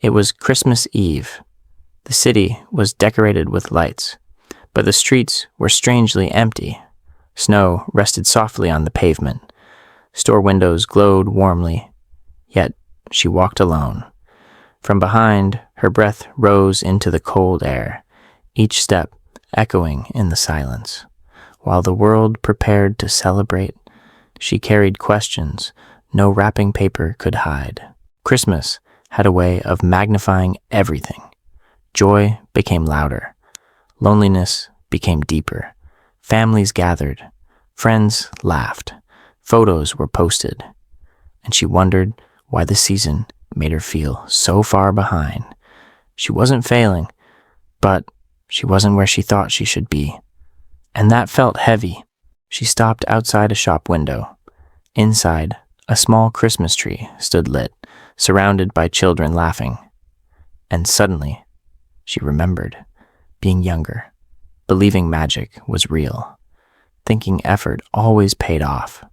It was Christmas Eve. The city was decorated with lights, but the streets were strangely empty. Snow rested softly on the pavement. Store windows glowed warmly, yet she walked alone. From behind, her breath rose into the cold air, each step echoing in the silence. While the world prepared to celebrate, she carried questions no wrapping paper could hide. Christmas had a way of magnifying everything. Joy became louder. Loneliness became deeper. Families gathered. Friends laughed. Photos were posted. And she wondered why the season made her feel so far behind. She wasn't failing, but she wasn't where she thought she should be. And that felt heavy. She stopped outside a shop window. Inside, a small Christmas tree stood lit, surrounded by children laughing. And suddenly, she remembered being younger, believing magic was real, thinking effort always paid off.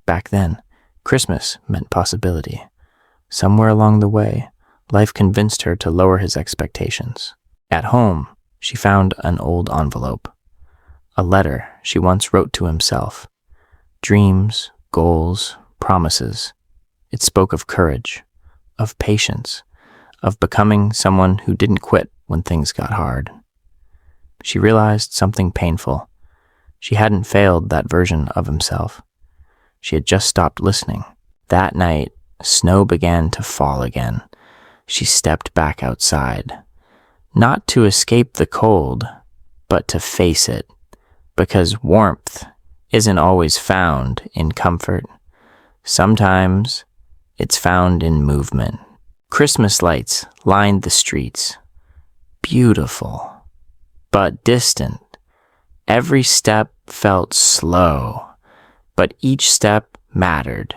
Back then, Christmas meant possibility. Somewhere along the way, life convinced her to lower his expectations. At home, she found an old envelope, a letter she once wrote to himself. Dreams, goals, promises. It spoke of courage, of patience, of becoming someone who didn't quit when things got hard. She realized something painful. She hadn't failed that version of himself. She had just stopped listening. That night, snow began to fall again. She stepped back outside, not to escape the cold, but to face it, because warmth isn't always found in comfort. Sometimes it's found in movement. Christmas lights lined the streets. Beautiful, but distant. Every step felt slow, but each step mattered.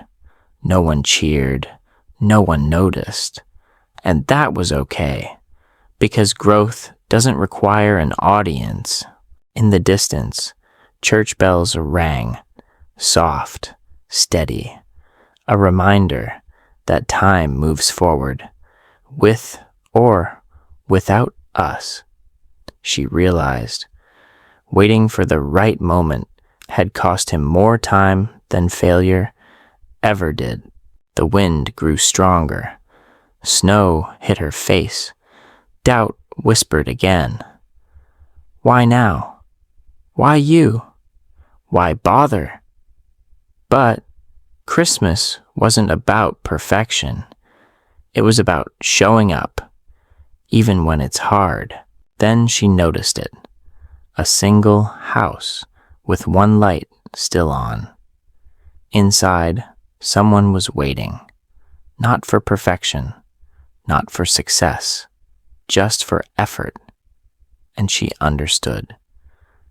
No one cheered. No one noticed. And that was okay, because growth doesn't require an audience. In the distance, church bells rang, soft, steady, a reminder that time moves forward, with or without us. She realized waiting for the right moment had cost him more time than failure ever did. The wind grew stronger. Snow hit her face. Doubt whispered again. Why now? Why you? Why bother? But Christmas wasn't about perfection. It was about showing up, even when it's hard. Then she noticed it. A single house with one light still on. Inside, someone was waiting. Not for perfection, not for success, just for effort. And she understood.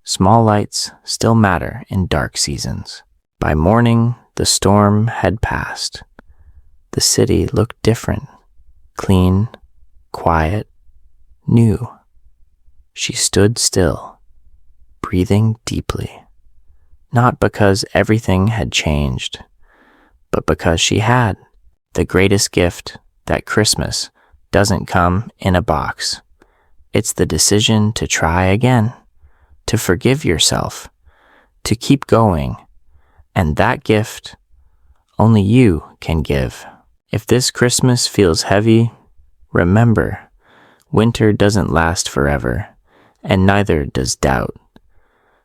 Small lights still matter in dark seasons. By morning, the storm had passed. The city looked different, clean, quiet, new. She stood still, breathing deeply, not because everything had changed, but because she had. The greatest gift that Christmas doesn't come in a box. It's the decision to try again, to forgive yourself, to keep going. And that gift, only you can give. If this Christmas feels heavy, remember, winter doesn't last forever, and neither does doubt.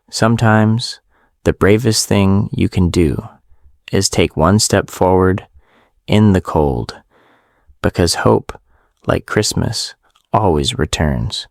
Sometimes, the bravest thing you can do is take one step forward in the cold, because hope, like Christmas, always returns.